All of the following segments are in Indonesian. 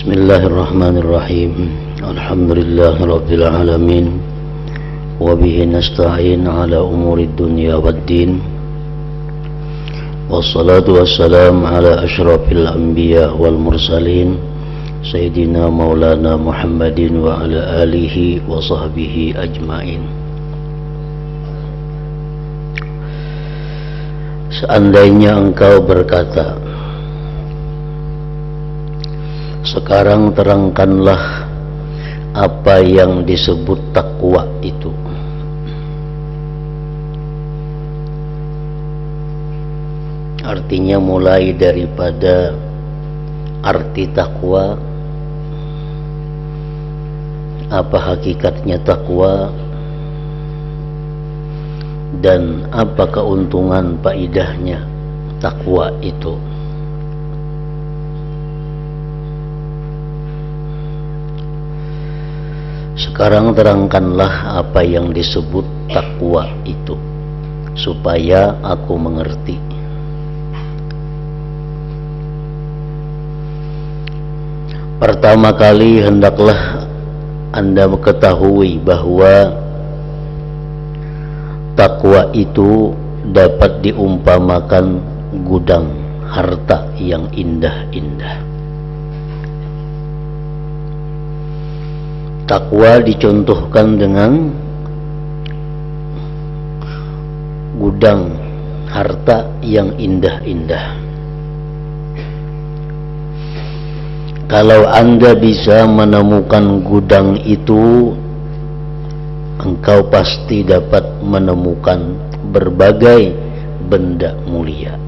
Bismillahirrahmanirrahim. Alhamdulillahirabbil alamin. Wa bihi nasta'in ala umurid dunya waddin. Wassalatu wassalam ala asyrafil anbiya wal mursalin Sayyidina Maulana Muhammadin wa ala alihi wa sahbihi ajmain. Seandainya engkau berkata, sekarang terangkanlah apa yang disebut takwa itu. Artinya mulai daripada arti takwa, apa hakikatnya takwa, dan apa keuntungan faedahnya takwa itu. Sekarang terangkanlah apa yang disebut takwa itu, supaya aku mengerti. Pertama kali hendaklah Anda mengetahui bahwa takwa itu dapat diumpamakan gudang harta yang indah-indah. Takwa dicontohkan dengan gudang harta yang indah-indah. Kalau Anda bisa menemukan gudang itu, engkau pasti dapat menemukan berbagai benda mulia.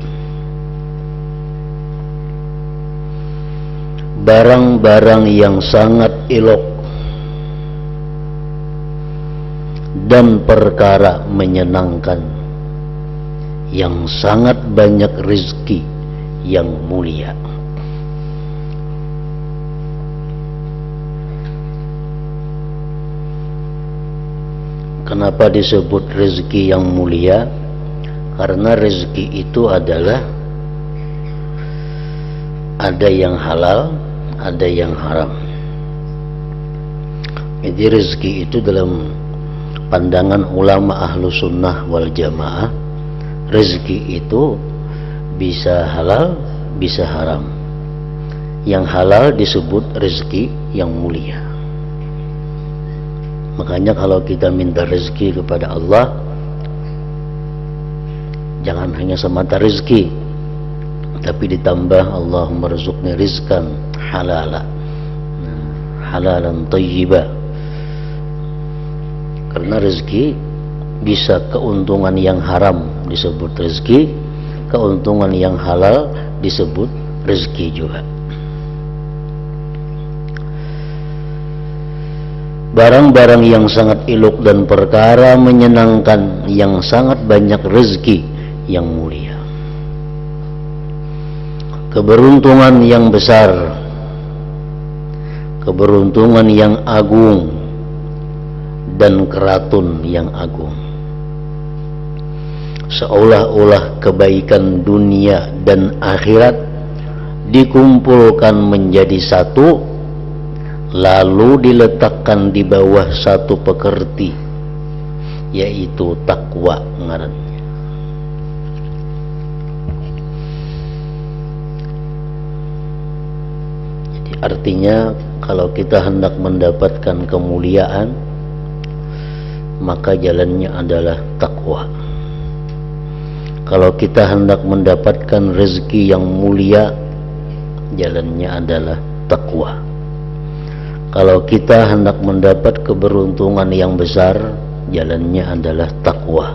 Barang-barang yang sangat elok dan perkara menyenangkan, yang sangat banyak rezeki yang mulia. Kenapa disebut rezeki yang mulia? Karena rezeki itu adalah ada yang halal, ada yang haram. Jadi rezeki itu dalam pandangan ulama ahlu sunnah wal jamaah, rezeki itu bisa halal, bisa haram. Yang halal disebut rezeki yang mulia. Makanya kalau kita minta rezeki kepada Allah, jangan hanya semata rezeki, tapi ditambah Allahumma rzuqni rizqan halala, halalan thayyiba. Karena rezeki bisa keuntungan yang haram disebut rezeki, keuntungan yang halal disebut rezeki juga. Barang-barang yang sangat elok dan perkara menyenangkan, yang sangat banyak rezeki yang mulia. Keberuntungan yang besar, keberuntungan yang agung, dan keratun yang agung. Seolah-olah kebaikan dunia dan akhirat dikumpulkan menjadi satu, lalu diletakkan di bawah satu pekerti, yaitu takwa ngarannya. Jadi artinya kalau kita hendak mendapatkan kemuliaan, maka jalannya adalah takwa. Kalau kita hendak mendapatkan rezeki yang mulia, jalannya adalah takwa. Kalau kita hendak mendapat keberuntungan yang besar, jalannya adalah takwa.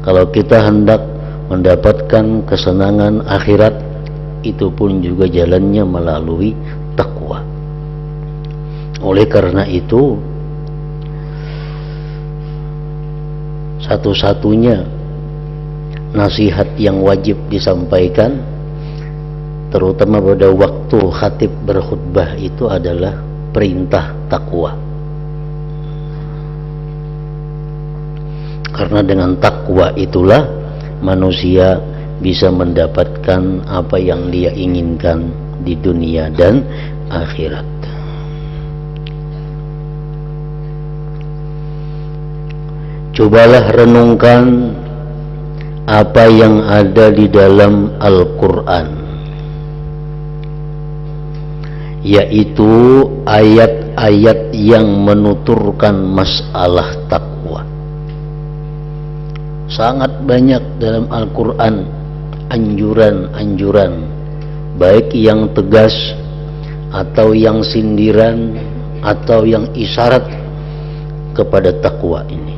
Kalau kita hendak mendapatkan kesenangan akhirat, itu pun juga jalannya melalui takwa. Oleh karena itu, satu-satunya nasihat yang wajib disampaikan, terutama pada waktu khatib berkhutbah, itu adalah perintah takwa. Karena dengan takwa itulah manusia bisa mendapatkan apa yang dia inginkan di dunia dan akhirat. Cobalah renungkan apa yang ada di dalam Al-Quran, yaitu ayat-ayat yang menuturkan masalah takwa. Sangat banyak dalam Al-Quran anjuran-anjuran, baik yang tegas atau yang sindiran atau yang isyarat kepada takwa ini.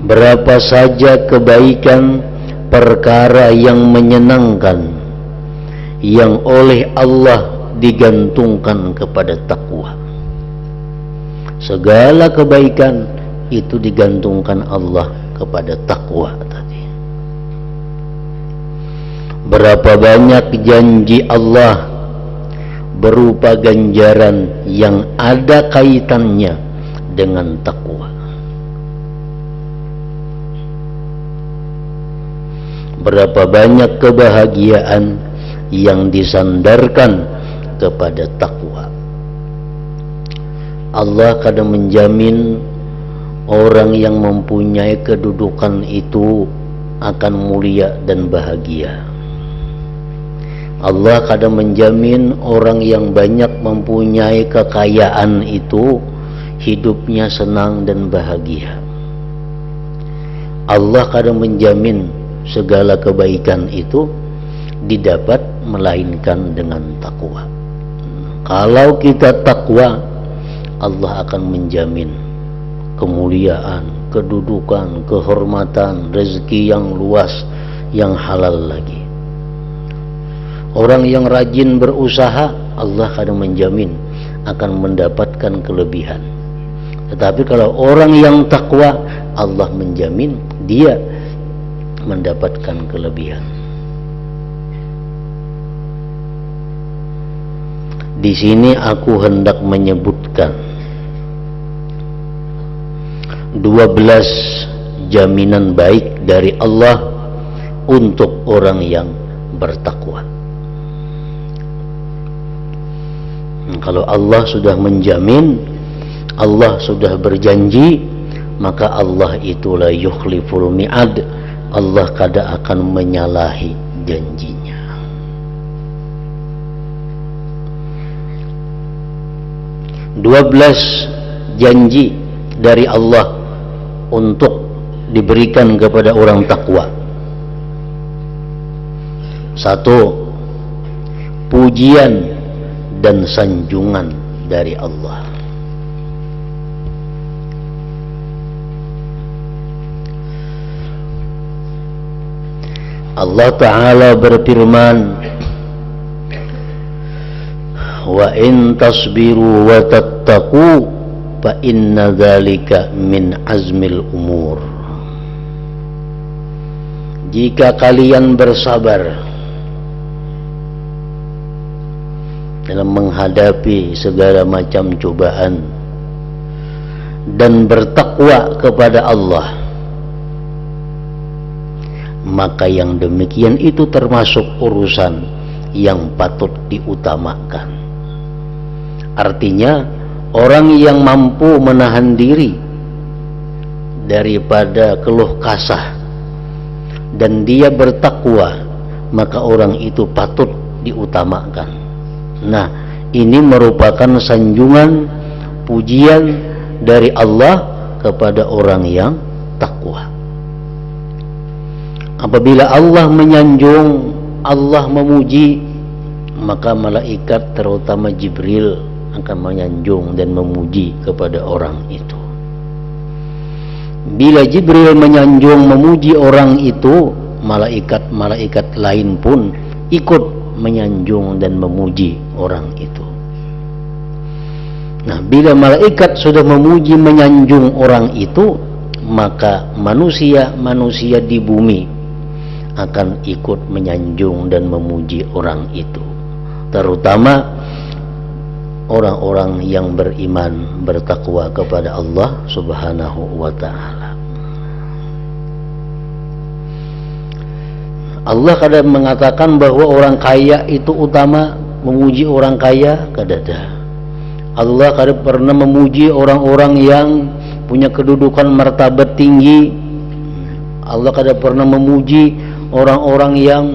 Berapa saja kebaikan, perkara yang menyenangkan yang oleh Allah digantungkan kepada takwa. Segala kebaikan itu digantungkan Allah kepada takwa tadi. Berapa banyak janji Allah berupa ganjaran yang ada kaitannya dengan takwa. Berapa banyak kebahagiaan yang disandarkan kepada takwa. Allah kadang menjamin orang yang mempunyai kedudukan itu akan mulia dan bahagia. Allah kadang menjamin orang yang banyak mempunyai kekayaan itu hidupnya senang dan bahagia. Allah kadang menjamin segala kebaikan itu didapat melainkan dengan takwa. Kalau kita takwa, Allah akan menjamin kemuliaan, kedudukan, kehormatan, rezeki yang luas, yang halal lagi. Orang yang rajin berusaha, Allah akan menjamin akan mendapatkan kelebihan. Tetapi kalau orang yang takwa, Allah menjamin dia mendapatkan kelebihan. Di sini aku hendak menyebutkan 12 jaminan baik dari Allah untuk orang yang bertakwa. Kalau Allah sudah menjamin, Allah sudah berjanji, maka Allah itu la yukhliful mi'ad. Allah kada akan menyalahi janjinya. Dua 12 janji dari Allah untuk diberikan kepada orang takwa. 1. Pujian dan sanjungan dari Allah. Allah Ta'ala berfirman, wa in tasbiru wa tattaqu fa inna dzalika min azmil umur. Jika kalian bersabar dalam menghadapi segala macam cobaan dan bertakwa kepada Allah, maka yang demikian itu termasuk urusan yang patut diutamakan. Artinya, orang yang mampu menahan diri daripada keluh kasah dan dia bertakwa, maka orang itu patut diutamakan. Nah, ini merupakan sanjungan, pujian dari Allah kepada orang yang takwa. Apabila Allah menyanjung, Allah memuji, maka malaikat terutama Jibril akan menyanjung dan memuji kepada orang itu. Bila Jibril menyanjung memuji orang itu, malaikat-malaikat lain pun ikut menyanjung dan memuji orang itu. Nah, bila malaikat sudah memuji menyanjung orang itu, maka manusia di bumi akan ikut menyanjung dan memuji orang itu, terutama orang-orang yang beriman, bertakwa kepada Allah Subhanahu wa ta'ala. Allah kadang mengatakan bahwa orang kaya itu utama, memuji orang kaya kadada. Allah kadang pernah memuji orang-orang yang punya kedudukan martabat tinggi. Allah kadang pernah memuji orang-orang yang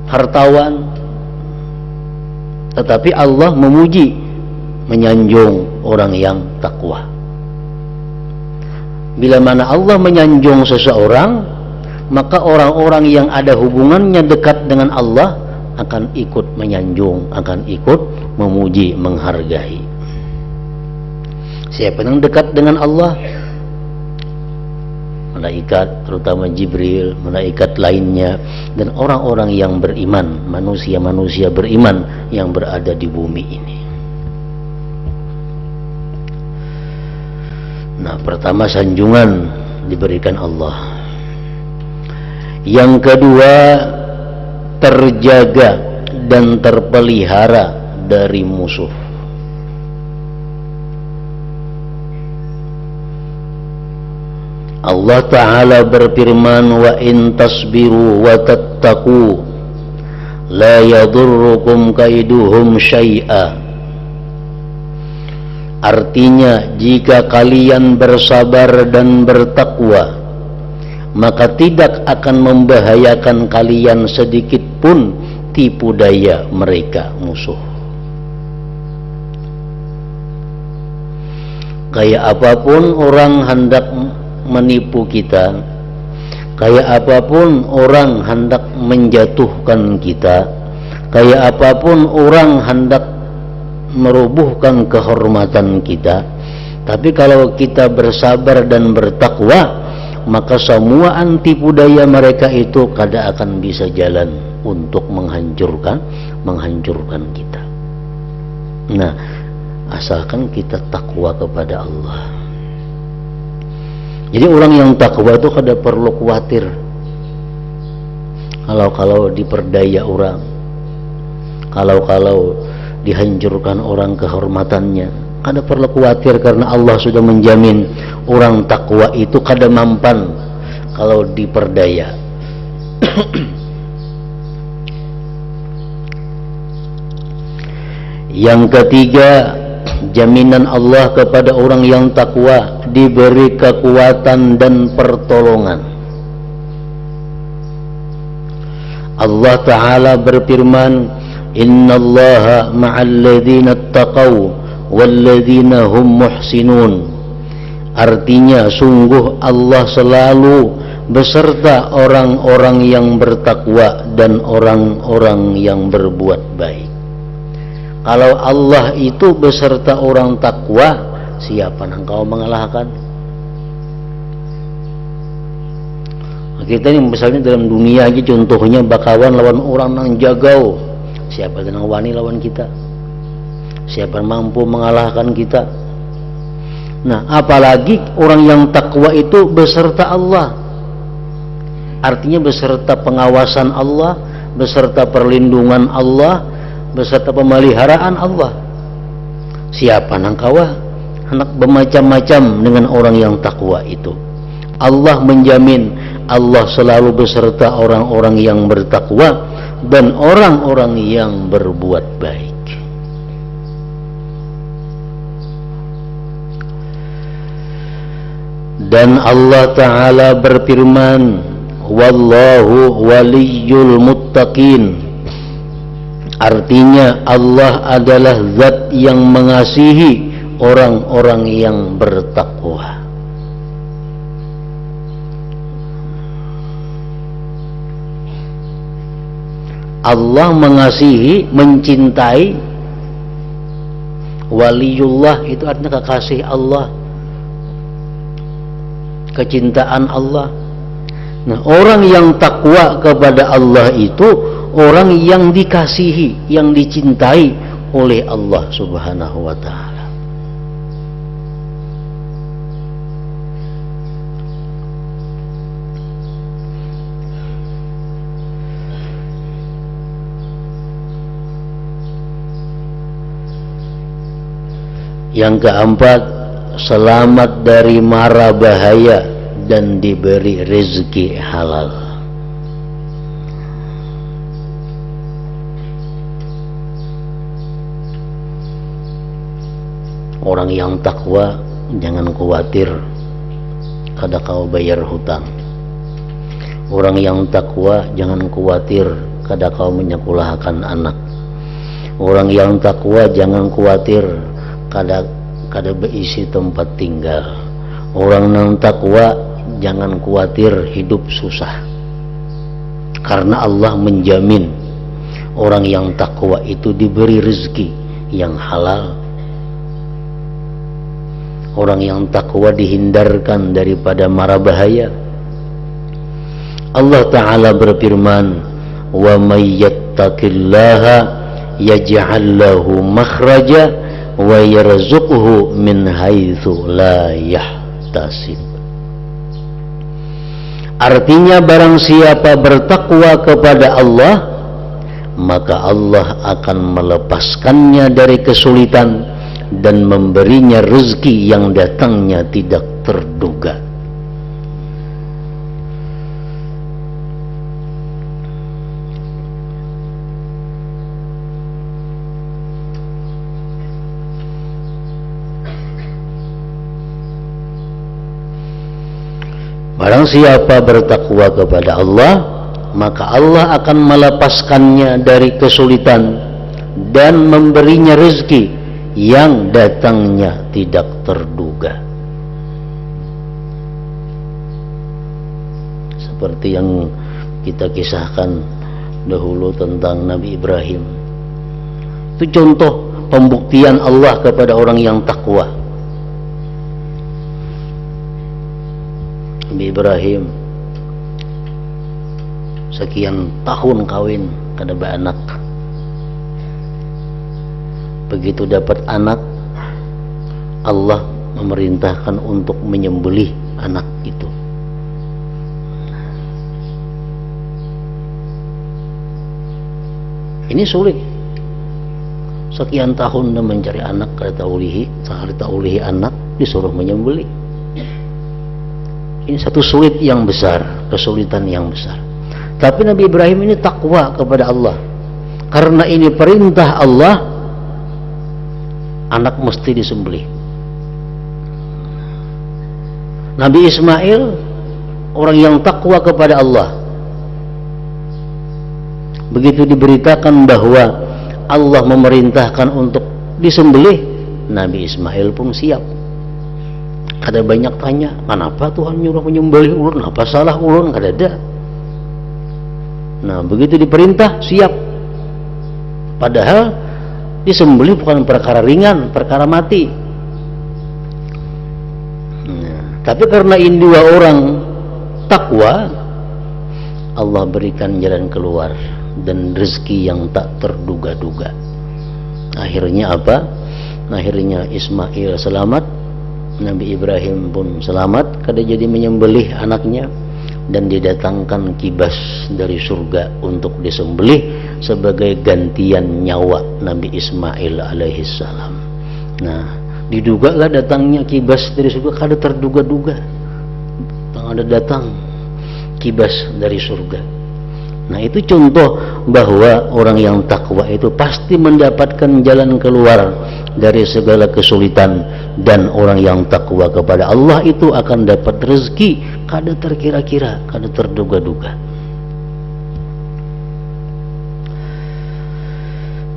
hartawan. Tetapi Allah memuji, menyanjung orang yang takwa. Bila mana Allah menyanjung seseorang, maka orang-orang yang ada hubungannya dekat dengan Allah akan ikut menyanjung, akan ikut memuji, menghargai. Siapa yang dekat dengan Allah? Malaikat, terutama Jibril, malaikat lainnya, dan orang-orang yang beriman, manusia-manusia beriman yang berada di bumi ini. Nah, pertama sanjungan diberikan Allah. Yang kedua, terjaga dan terpelihara dari musuh. Allah Ta'ala berfirman, wa in tasbiru wa tattaqu la yadurrukum kaiduhum syai'a. Artinya, jika kalian bersabar dan bertakwa, maka tidak akan membahayakan kalian sedikit pun tipu daya mereka musuh. Kayak apapun orang hendak menipu kita, kayak apapun orang hendak menjatuhkan kita, kayak apapun orang hendak merubuhkan kehormatan kita, tapi kalau kita bersabar dan bertakwa, maka semua tipu daya mereka itu kada akan bisa jalan untuk menghancurkan kita. Nah, asalkan kita takwa kepada Allah. Jadi orang yang takwa itu kada perlu khawatir kalau diperdaya orang, kalau dihancurkan orang kehormatannya. Kada perlu khawatir karena Allah sudah menjamin orang takwa itu kada mampan kalau diperdaya. Yang ketiga, jaminan Allah kepada orang yang takwa, diberi kekuatan dan pertolongan. Allah Ta'ala berfirman, innallaha ma'al ladzina ittaqaw walladzina hum muhsinun. Artinya, sungguh Allah selalu beserta orang-orang yang bertakwa dan orang-orang yang berbuat baik. Kalau Allah itu beserta orang takwa, siapa yang kau mengalahkan? Kita ini misalnya dalam dunia aja, contohnya bakawan lawan orang yang jagau, siapa yang wani lawan kita? Siapa yang mampu mengalahkan kita? Nah, apalagi orang yang takwa itu beserta Allah, artinya beserta pengawasan Allah, beserta perlindungan Allah, beserta pemeliharaan Allah. Siapa nangkawa anak bermacam-macam dengan orang yang takwa itu. Allah menjamin, Allah selalu beserta orang-orang yang bertakwa dan orang-orang yang berbuat baik. Dan Allah Ta'ala berfirman, wallahu waliyul muttaqin. Artinya, Allah adalah zat yang mengasihi orang-orang yang bertakwa. Allah mengasihi, mencintai. Waliullah itu artinya kekasih Allah, kecintaan Allah. Nah, orang yang takwa kepada Allah itu orang yang dikasihi, yang dicintai oleh Allah Subhanahu wa Ta'ala. Yang keempat, selamat dari mara bahaya dan diberi rezeki halal. Orang yang takwa jangan khawatir kada kau bayar hutang. Orang yang takwa jangan khawatir kada kau menyekolahkan anak. Orang yang takwa jangan khawatir kada berisi tempat tinggal. Orang yang takwa jangan khawatir hidup susah. Karena Allah menjamin orang yang takwa itu diberi rezeki yang halal. Orang yang takwa dihindarkan daripada mara bahaya. Allah Ta'ala berfirman, wa may yattaqillaha yaj'al lahu makhraja wa yarzuqhu min haitsu la yahtasib. Artinya barang siapa bertakwa kepada Allah, maka Allah akan melepaskannya dari kesulitan dan memberinya rezeki yang datangnya tidak terduga. Barang siapa bertakwa kepada Allah, maka Allah akan melepaskannya dari kesulitan dan memberinya rezeki yang datangnya tidak terduga. Seperti yang kita kisahkan dahulu tentang Nabi Ibrahim. Itu contoh pembuktian Allah kepada orang yang takwa. Nabi Ibrahim sekian tahun kawin kada beranak. Begitu dapat anak, Allah memerintahkan untuk menyembelih anak itu. Ini sulit. Sekian tahun dia mencari anak, kada taulihi anak, disuruh menyembelih. Ini satu sulit yang besar, kesulitan yang besar. Tapi Nabi Ibrahim ini takwa kepada Allah. Karena ini perintah Allah, anak mesti disembelih. Nabi Ismail orang yang takwa kepada Allah. Begitu diberitakan bahwa Allah memerintahkan untuk disembelih, Nabi Ismail pun siap. Ada banyak tanya, kenapa Tuhan nyuruh menyembelih ulun? Apa salah ulun? Kada ada. Nah, begitu diperintah siap. Padahal disembelih bukan perkara ringan, perkara mati. Nah, tapi karena ini dua orang takwa, Allah berikan jalan keluar dan rezeki yang tak terduga-duga. Akhirnya apa? Akhirnya Ismail selamat, Nabi Ibrahim pun selamat, kada jadi menyembelih anaknya, dan didatangkan kibas dari surga untuk disembelih sebagai gantian nyawa Nabi Ismail alaihissalam. Nah, didugalah datangnya kibas dari surga, kada terduga-duga. Ada datang kibas dari surga. Nah, itu contoh bahwa orang yang takwa itu pasti mendapatkan jalan keluar dari segala kesulitan, dan orang yang takwa kepada Allah itu akan dapat rezeki kada terkira-kira, kada terduga-duga.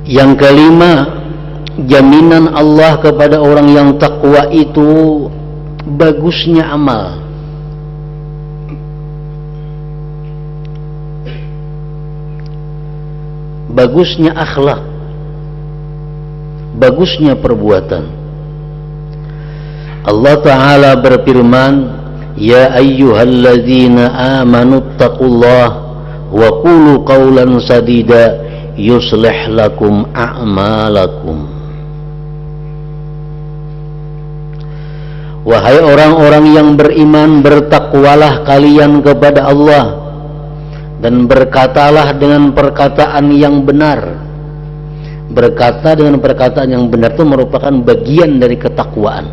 Yang kelima, jaminan Allah kepada orang yang takwa itu bagusnya amal. Bagusnya akhlak, bagusnya perbuatan. Allah Ta'ala berfirman, ya ayyuhalladzina amanu taqullah wa qulu qawlan sadida yuslih lakum a'malakum. Wahai orang-orang yang beriman, bertakwalah kalian kepada Allah dan berkatalah dengan perkataan yang benar. Berkata dengan perkataan yang benar itu merupakan bagian dari ketakwaan.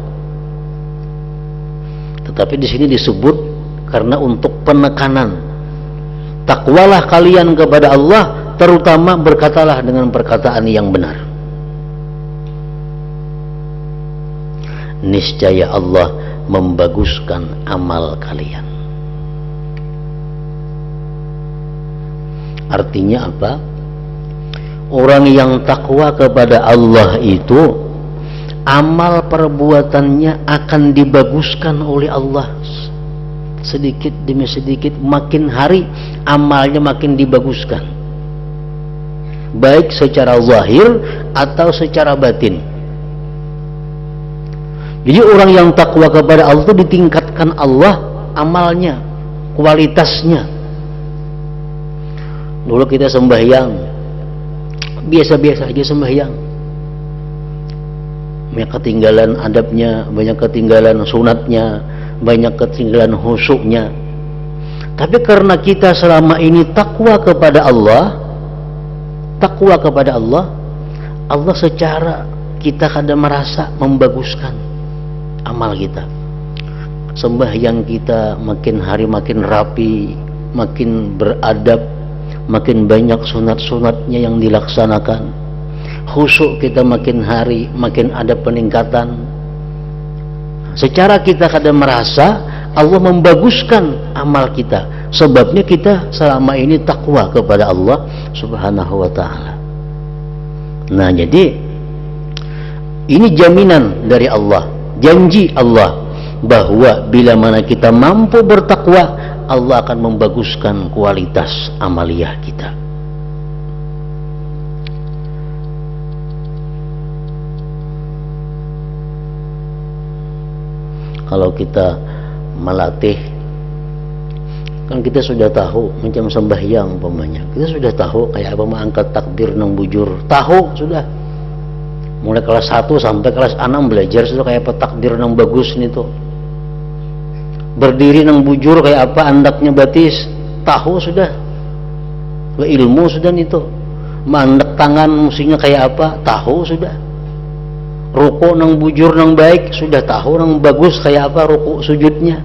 Tetapi di sini disebut karena untuk penekanan. Takwalah kalian kepada Allah, terutama berkatalah dengan perkataan yang benar. niscaya Allah membaguskan amal kalian. Artinya apa? Orang yang takwa kepada Allah itu amal perbuatannya akan dibaguskan oleh Allah sedikit demi sedikit, makin hari amalnya makin dibaguskan, baik secara zahir atau secara batin. Jadi orang yang takwa kepada Allah itu ditingkatkan Allah amalnya, kualitasnya. Dulu kita sembahyang biasa-biasa aja sembahyang, banyak ketinggalan adabnya, banyak ketinggalan sunatnya, banyak ketinggalan khusyuknya. Tapi karena kita selama ini takwa kepada Allah, Allah secara kita kadang merasa membaguskan amal kita. Sembahyang kita makin hari makin rapi, makin beradab, makin banyak sunat-sunatnya yang dilaksanakan. Khusyuk kita makin hari makin ada peningkatan. Secara kita kadang merasa Allah membaguskan amal kita, sebabnya kita selama ini takwa kepada Allah Subhanahu wa ta'ala. Nah, jadi ini jaminan dari Allah, janji Allah, bahwa bila mana kita mampu bertakwa, Allah akan membaguskan kualitas amaliyah kita. Kalau kita melatih, kan kita sudah tahu macam sembahyang umpamanya, kita sudah tahu kayak apa mengangkat takbir nang bujur, tahu sudah. Mulai kelas 1 sampai kelas 6 belajar sudah kayak apa takbir nang bagus nih tuh. Berdiri nang bujur kayak apa andaknya batis, tahu sudah. Ilmu sudah nih tuh. Mandak tangan mestinya kayak apa, tahu sudah. Ruku nang bujur nang baik sudah tahu, nang bagus kayak apa ruku sujudnya.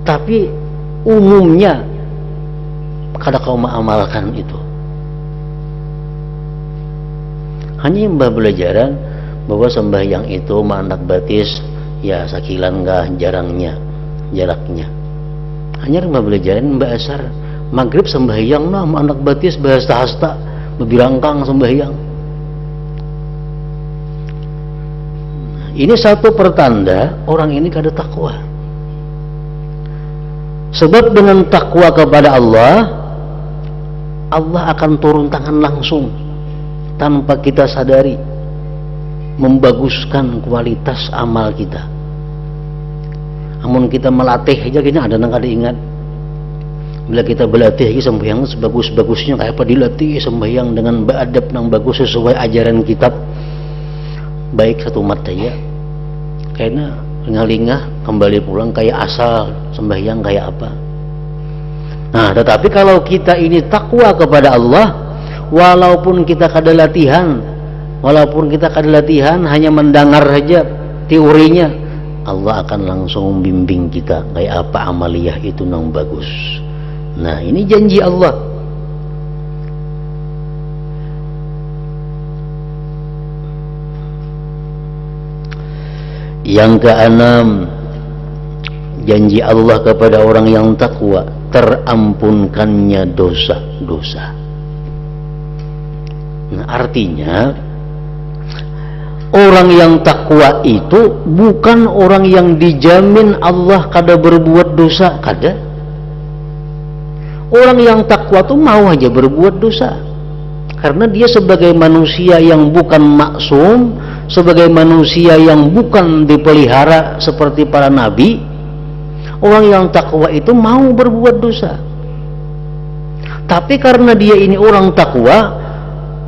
Tapi umumnya kada kau mengamalkan itu. Hanya mbah belajaran bahwa sembahyang itu mandak batis ya sakilan gak jarangnya jaraknya. Hanya mbah belajaran mbah asar maghrib sembahyang nah mandak batis bahasa hasta bebirangkang sembahyang. Ini satu pertanda orang ini kada takwa. Sebab dengan takwa kepada Allah, Allah akan turun tangan langsung tanpa kita sadari, membaguskan kualitas amal kita. Amun kita melatih aja gini ada nang kada ingat. Bila kita berlatih sembahyang sebagus-bagusnya kayak apa dilatih sembahyang dengan beradab nang bagus sesuai ajaran kitab, baik satu mat saja. Karena lingah-lingah kembali pulang kayak asal sembahyang kayak apa. Nah, tetapi kalau kita ini takwa kepada Allah, walaupun kita kada latihan, hanya mendengar saja teorinya, Allah akan langsung bimbing kita kayak apa amaliyah itu nang bagus. Nah, ini janji Allah. Yang keenam, janji Allah kepada orang yang takwa, terampunkannya dosa-dosa. Nah, artinya orang yang takwa itu bukan orang yang dijamin Allah kada berbuat dosa, kada. Orang yang takwa itu mau aja berbuat dosa, karena dia sebagai manusia yang bukan maksum, sebagai manusia yang bukan dipelihara seperti para nabi, orang yang takwa itu mau berbuat dosa. Tapi karena dia ini orang takwa,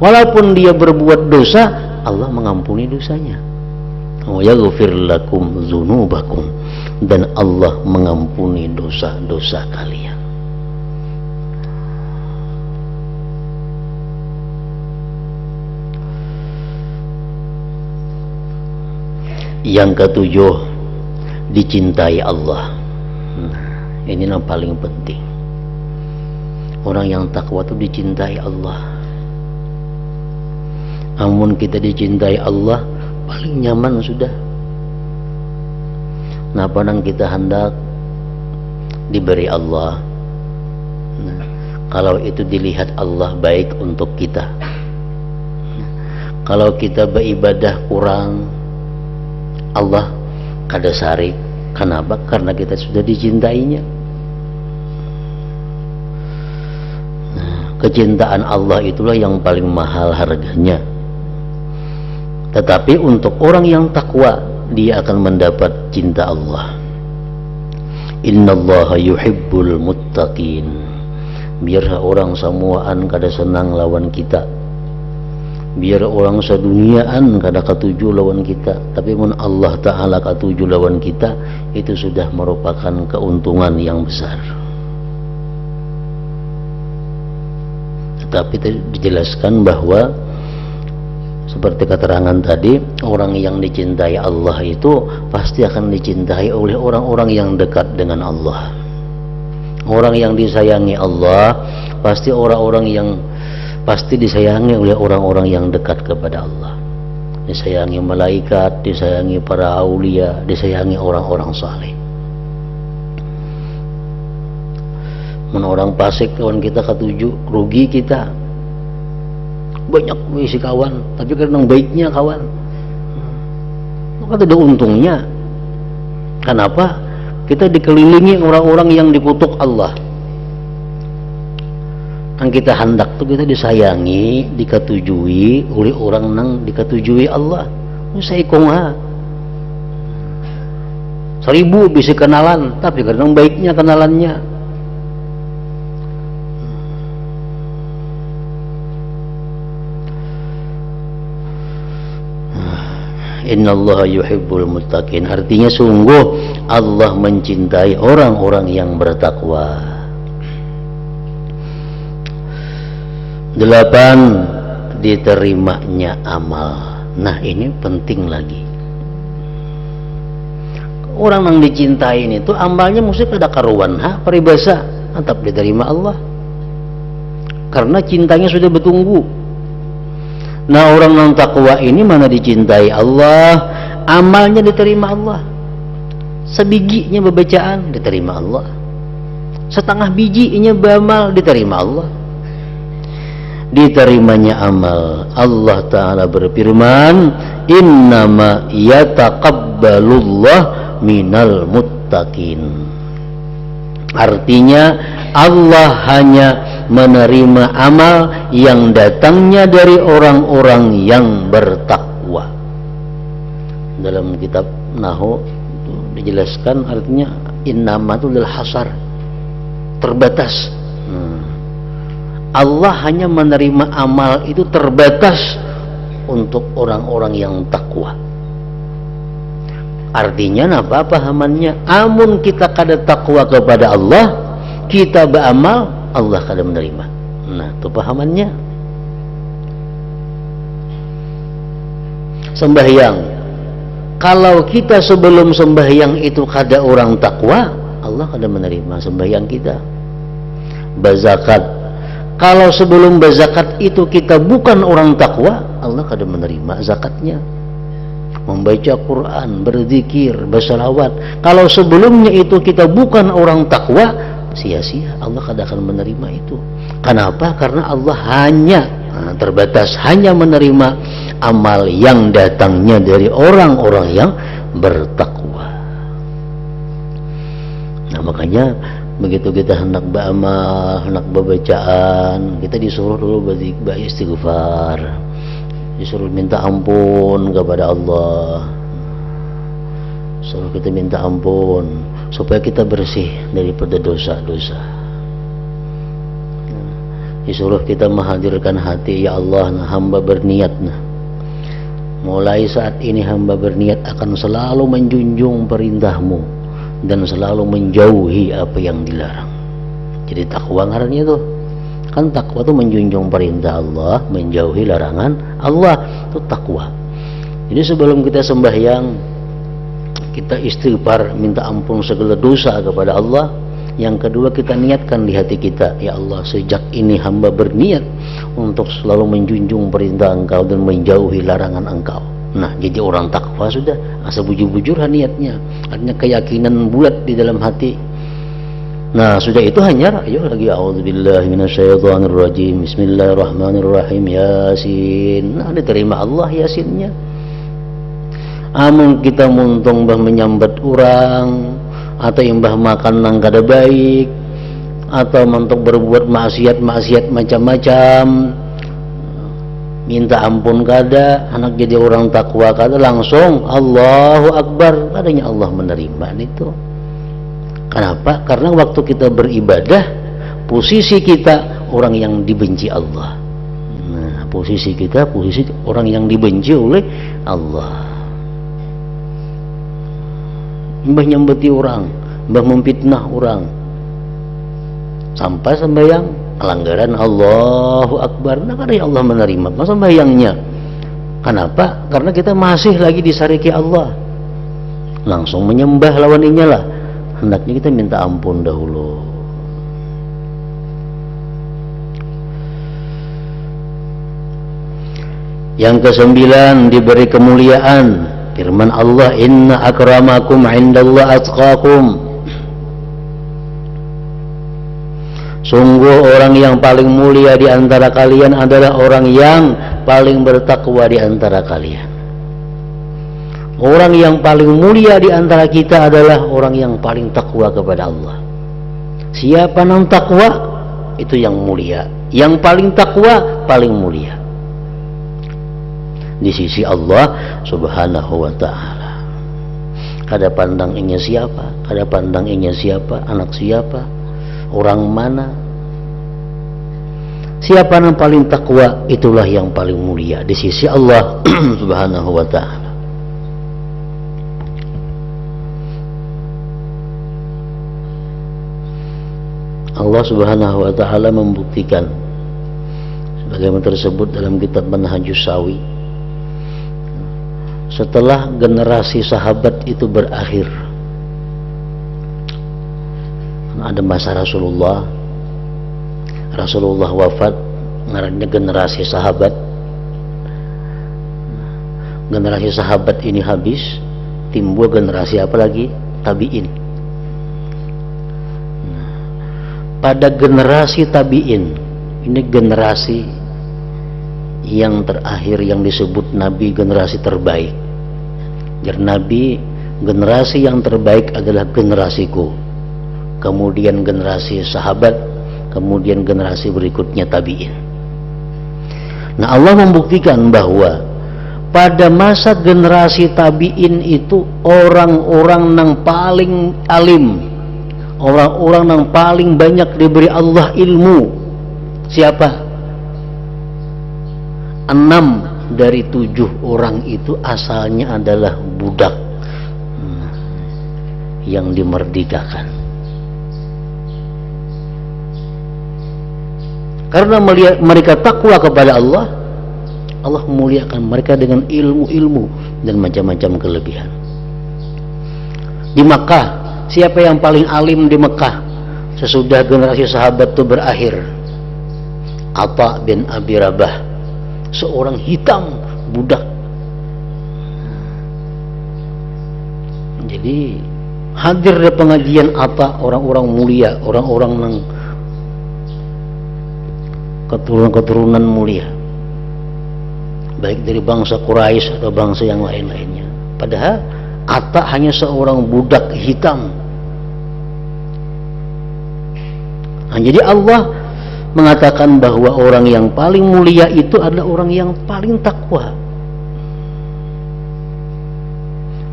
walaupun dia berbuat dosa, Allah mengampuni dosanya. Wa yaghfir lakum dzunubakum, dan Allah mengampuni dosa-dosa kalian. Yang ketujuh, dicintai Allah. Nah, ini yang paling penting. Orang yang takwa itu dicintai Allah. Amun kita dicintai Allah, paling nyaman sudah. Nah, padang kita hendak diberi Allah. Nah, kalau itu dilihat Allah baik untuk kita. Kalau kita beribadah kurang, Allah kada sarik. Kenapa? Karena kita sudah dicintainya. Nah, kecintaan Allah itulah yang paling mahal harganya. Tetapi untuk orang yang takwa, dia akan mendapat cinta Allah. Innallaha yuhibbul muttaqin. Biar orang semuaan kada senang lawan kita, biar orang seduniaan kada katuju lawan kita, tapi mun Allah Ta'ala katuju lawan kita, itu sudah merupakan keuntungan yang besar. Tetapi dijelaskan bahwa seperti keterangan tadi, orang yang dicintai Allah itu pasti akan dicintai oleh orang-orang yang dekat dengan Allah. Orang yang disayangi Allah pasti orang-orang yang pasti disayangi oleh orang-orang yang dekat kepada Allah. Disayangi malaikat, disayangi para aulia, disayangi orang-orang saleh. Mun orang fasik kawan kita ketujuh, rugi kita. Banyak misi kawan, tapi karena baiknya kawan, maka ada untungnya. Kenapa? Kita dikelilingi orang-orang yang dikutuk Allah. Yang kita hendak tuh kita disayangi, diketujui oleh orang yang diketujui Allah. Saya konga 1000 bisa kenalan, tapi karena baiknya kenalannya. Innallaha yuhibbul muttaqin. Artinya sungguh Allah mencintai orang-orang yang bertakwa. 8, diterimanya amal. Nah, ini penting lagi. Orang yang dicintai itu amalnya mesti kada karuan peribasa, tetap diterima Allah. Karena cintanya sudah bertunggu. Nah, orang yang takwa ini mana dicintai Allah, amalnya diterima Allah. Sebijinya bacaan diterima Allah. Setengah bijinya beramal diterima Allah. Diterimanya amal. Allah Ta'ala berfirman, innama yataqabbalullah minal muttaqin. Artinya Allah hanya menerima amal yang datangnya dari orang-orang yang bertakwa. Dalam kitab Nahwu dijelaskan artinya innama itu adalah hasar, terbatas. Allah hanya menerima amal itu terbatas untuk orang-orang yang takwa. Artinya apa pahamannya? Amun kita kada takwa kepada Allah, kita beramal, Allah kada menerima. Nah, itu pahamannya. Sembahyang, kalau kita sebelum sembahyang itu kada orang takwa, Allah kada menerima sembahyang kita. Berzakat, kalau sebelum berzakat itu kita bukan orang takwa, Allah kada menerima zakatnya. Membaca Quran, berzikir, bersalawat, kalau sebelumnya itu kita bukan orang takwa, sia-sia, Allah kada akan menerima itu. Kenapa? Karena Allah hanya terbatas, hanya menerima amal yang datangnya dari orang-orang yang bertakwa. Nah, makanya begitu kita hendak beramal, hendak berbacaan, kita disuruh dulu beristighfar, disuruh minta ampun kepada Allah, suruh kita minta ampun supaya kita bersih daripada dosa-dosa. Disuruh kita menghadirkan hati, ya Allah, hamba berniat, mulai saat ini hamba berniat akan selalu menjunjung perintahmu dan selalu menjauhi apa yang dilarang. Jadi takwa ngarannya tuh kan, takwa tuh menjunjung perintah Allah, menjauhi larangan Allah, itu takwa. Jadi sebelum kita sembahyang, kita istighfar, minta ampun segala dosa kepada Allah. Yang kedua, kita niatkan di hati kita, ya Allah, sejak ini hamba berniat untuk selalu menjunjung perintah Engkau dan menjauhi larangan Engkau. Nah, jadi orang takwa sudah asa bujur-bujur niatnya, artinya keyakinan bulat di dalam hati. Nah, sudah itu hanya ayo lagi a'udzubillahi minasyaitonirrajim, bismillahirrahmanirrahim, yasin. Nah, diterima Allah yasinnya. Amun kita muntung bah menyambat orang atau imbah makan nang kada baik atau mentok berbuat maksiat macam-macam, minta ampun kada, anak jadi orang takwa kada, langsung Allahu Akbar, adanya Allah menerima itu. Kenapa? Karena waktu kita beribadah, posisi kita orang yang dibenci Allah. Nah, posisi kita posisi orang yang dibenci oleh Allah. Mbah nyambeti orang, mbah memfitnah orang, sampai sembahyang pelanggaran Allahu Akbar, nah karena Allah menerima masa sembahyangnya. Kenapa? Karena kita masih lagi disariki Allah, langsung menyembah lawaninya lah. Hendaknya kita minta ampun dahulu. Yang ke-9, diberi kemuliaan. Firman Allah, inna akramakum indallah atqakum. Sungguh orang yang paling mulia di antara kalian adalah orang yang paling bertakwa di antara kalian. Orang yang paling mulia di antara kita adalah orang yang paling takwa kepada Allah. Siapa yang takwa, itu yang mulia. Yang paling takwa, paling mulia di sisi Allah Subhanahu wa ta'ala. Kada pandang inya siapa, kada pandang inya siapa, anak siapa, orang mana. Siapa yang paling takwa, itulah yang paling mulia di sisi Allah Subhanahu wa ta'ala. Allah Subhanahu wa ta'ala membuktikan sebagaimana tersebut dalam kitab Manhajus Sawi, setelah generasi sahabat itu berakhir, ada masa Rasulullah wafat, ngarannya generasi sahabat. Generasi sahabat ini habis, timbul generasi apa lagi? Tabi'in. Pada generasi tabi'in, ini generasi yang terakhir yang disebut Nabi generasi terbaik. Jadi Nabi, generasi yang terbaik adalah generasiku, kemudian generasi sahabat, kemudian generasi berikutnya tabi'in. Nah, Allah membuktikan bahwa pada masa generasi tabi'in itu orang-orang yang paling alim, orang-orang yang paling banyak diberi Allah ilmu. Siapa? 6 dari 7 orang itu asalnya adalah budak yang dimerdekakan. Karena mereka takwa kepada Allah, Allah memuliakan mereka dengan ilmu-ilmu dan macam-macam kelebihan. Di Makkah, siapa yang paling alim di Mekah sesudah generasi sahabat itu berakhir? Atha bin Abi Rabah, seorang hitam budak. Jadi hadir di pengajian Atha orang-orang mulia, orang-orang yang keturunan mulia, baik dari bangsa Quraisy atau bangsa yang lain-lainnya. Padahal Atha hanya seorang budak hitam. Nah, jadi Allah mengatakan bahwa orang yang paling mulia itu adalah orang yang paling takwa.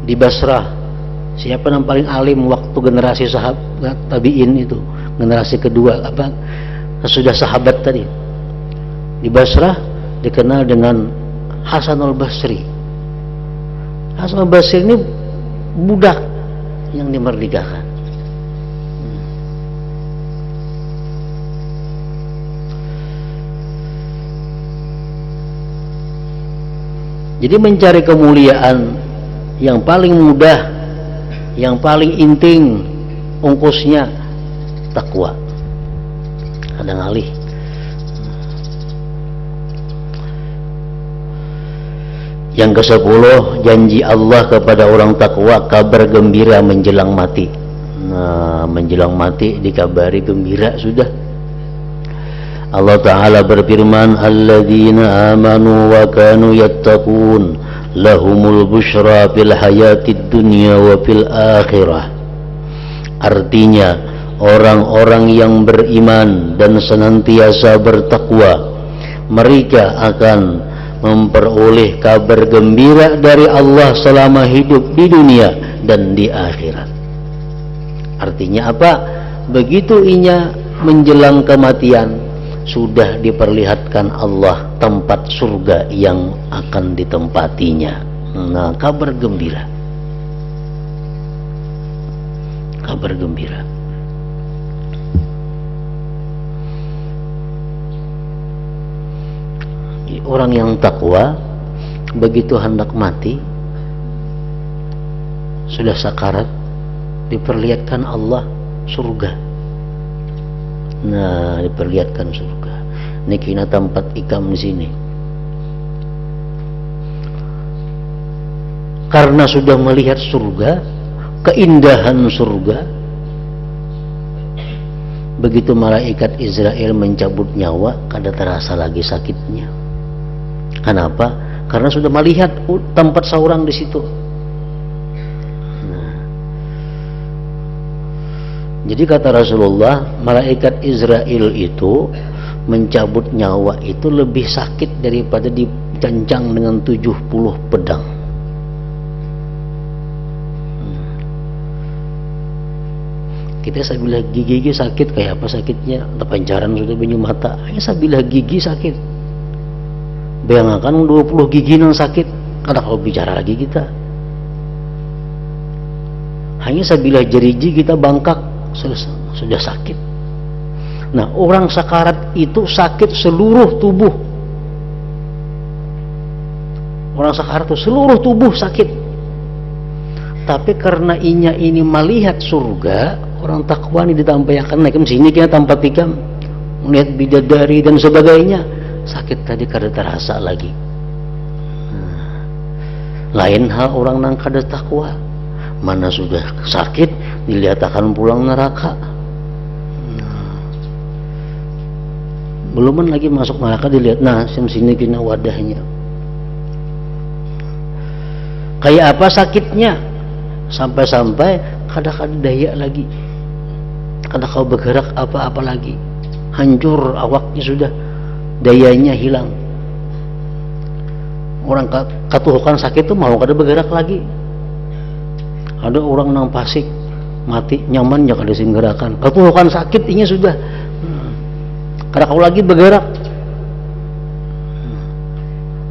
Di Basrah, siapa yang paling alim waktu generasi sahabat tabi'in itu, generasi kedua apa sesudah sahabat tadi? Di Basrah dikenal dengan Hasan al-Basri. Hasan al-Basri ini budak yang dimerdekakan. Jadi mencari kemuliaan yang paling mudah, yang paling inting ongkosnya takwa. Ada ngalih. Yang ke-10, janji Allah kepada orang takwa, kabar gembira menjelang mati. Nah, menjelang mati dikabari gembira sudah. Allah Ta'ala berfirman, alladzina amanu wa kanu yattaqun lahumul busyra fil hayatid dunya wa fil akhirah. Artinya, orang-orang yang beriman dan senantiasa bertakwa, mereka akan memperoleh kabar gembira dari Allah selama hidup di dunia dan di akhirat. Artinya apa? Begitu inya menjelang kematian, sudah diperlihatkan Allah tempat surga yang akan ditempatinya. Nah, kabar gembira. Kabar gembira. Orang yang takwa begitu hendak mati, sudah sakarat, diperlihatkan Allah surga. Nah, diperlihatkan surga. Nikina tempat ikam di sini. Karena sudah melihat surga, keindahan surga, begitu malaikat Israel mencabut nyawa, kada terasa lagi sakitnya. Kenapa? Karena sudah melihat tempat seorang di situ. Nah, jadi kata Rasulullah, malaikat Israel itu mencabut nyawa itu lebih sakit daripada dicancang dengan 70 pedang. Kita sabilah gigi sakit, kayak apa sakitnya? Pancaran sudah banyu mata. Hanya sabilah gigi sakit. Bayangkan 20 gigi yang sakit, kada kalau bicara lagi kita. Hanya sabilah jeriji kita bangkak sudah sakit. Nah, orang sakarat itu sakit seluruh tubuh. Orang sakarat itu seluruh tubuh sakit. Tapi karena inya ini melihat surga, orang takwa ini ditampilkan naik ke sini kita tanpa tikam, melihat bidadari dan sebagainya, sakit tadi kada terasa lagi. Lain hal orang nang kada takwa, mana sudah sakit dilihat akan pulang neraka. Beluman lagi masuk neraka dilihat, nah sini kena wadahnya. Kayak apa sakitnya? Sampai-sampai kada daya lagi, kada kau bergerak apa-apa lagi, hancur awaknya sudah, dayanya hilang. Orang katuhukan sakit itu mau kada bergerak lagi. Ada orang nang pasik mati nyaman ya kada sing gerakan, katuhukan sakit ini sudah kada kau lagi bergerak.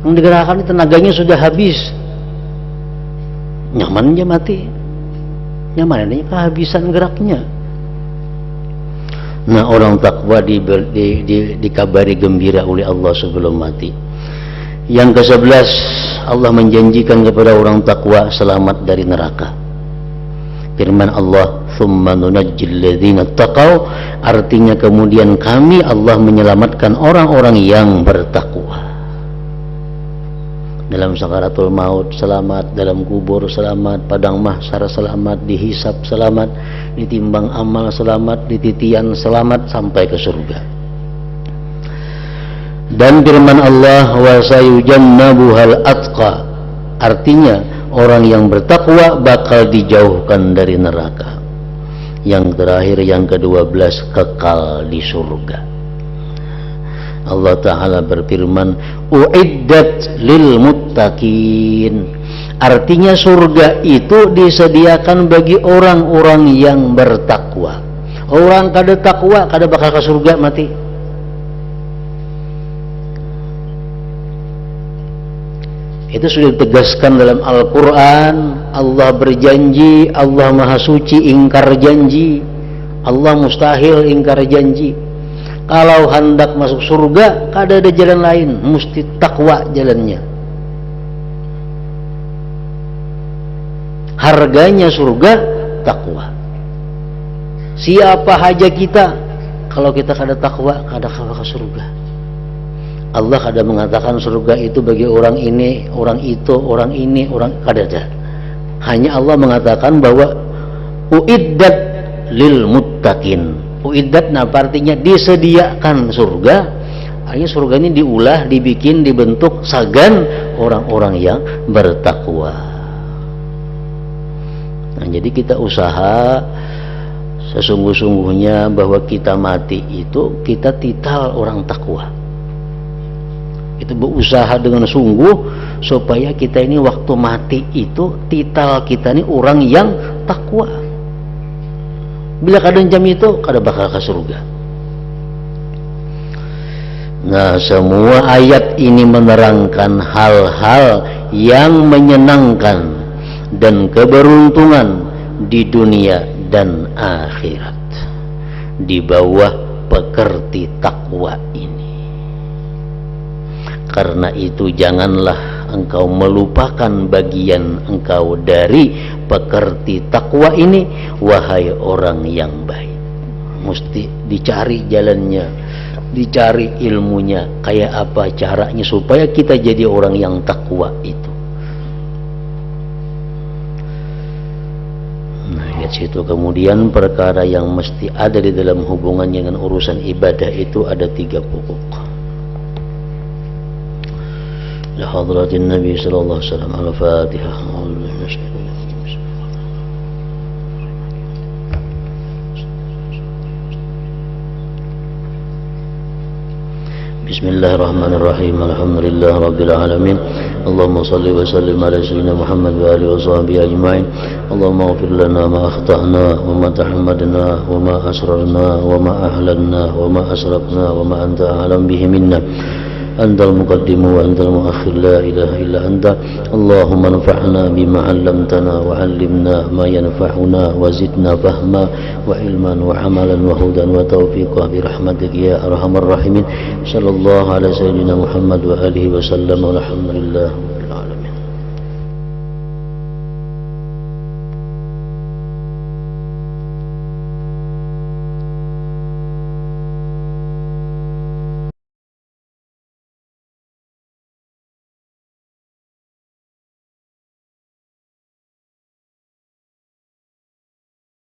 Yang digerakkan tenaganya sudah habis, nyaman aja mati, nyaman adanya kehabisan geraknya. Nah, orang takwa dikabari gembira oleh Allah sebelum mati. Yang ke-11, Allah menjanjikan kepada orang takwa selamat dari neraka. Firman Allah, "Tsumma nunajjil ladzina taqaw", artinya kemudian kami Allah menyelamatkan orang-orang yang bertakwa. Dalam sakaratul maut selamat, dalam kubur selamat, padang mahsyar selamat, dihisab selamat, ditimbang amal selamat, dititian selamat sampai ke surga. Dan firman Allah, wa sayujannabuhal atqa, artinya orang yang bertakwa bakal dijauhkan dari neraka. Yang terakhir, yang ke-12, kekal di surga. Allah Ta'ala berfirman, uiddat lil muttaqin, artinya surga itu disediakan bagi orang-orang yang bertakwa. Orang kada takwa kada bakal ke surga mati. Itu sudah ditegaskan dalam Al-Quran. Allah berjanji, Allah Maha Suci ingkar janji, Allah mustahil ingkar janji. Kalau hendak masuk surga, kada ada jalan lain, mesti takwa jalannya. Harganya surga takwa. Siapa haja kita, kalau kita kada takwa, kada kawa ke surga. Allah ada mengatakan surga itu bagi orang ini, orang itu, orang ini, orang ada. Hanya Allah mengatakan bahwa uiddat lil muttaqin. Uiddat artinya disediakan surga. Artinya surga ini diulah, dibikin, dibentuk sagan orang-orang yang bertakwa. Nah, jadi kita usaha sesungguh-sungguhnya bahwa kita mati itu kita tital orang takwa. Itu berusaha dengan sungguh supaya kita ini waktu mati itu tital kita ini orang yang takwa. Bila kadang jam itu kada bakal ke surga. Nah, semua ayat ini menerangkan hal-hal yang menyenangkan dan keberuntungan di dunia dan akhirat di bawah pekerti takwa ini. Karena itu janganlah engkau melupakan bagian engkau dari pekerti takwa ini, wahai orang yang baik. Mesti dicari jalannya, dicari ilmunya, kayak apa caranya supaya kita jadi orang yang takwa itu. Nah, lihat situ. Kemudian perkara yang mesti ada di dalam hubungannya dengan urusan ibadah itu ada 3 pokok. لحضرة النبي صلى الله عليه وسلم على فاتحة. بسم الله الرحمن الرحيم. الحمد لله رب العالمين. اللهم صل وسلم على سيدنا محمد وآله وصحبه أجمعين. اللهم اغفر لنا ما أخطأنا وما تحمدنا وما أسررنا وما أعلنا وما أسرفنا وما أنت أعلم به منا. أنت المقدم وأنت المؤخر لا إله إلا أنت. اللهم انفعنا بما علمتنا وعلمنا ما ينفعنا وزدنا فهما وعلما وعملا وهدى وتوفيقا برحمتك يا أرحم الراحمين. صلى الله على سيدنا محمد وآله وسلم والحمد لله.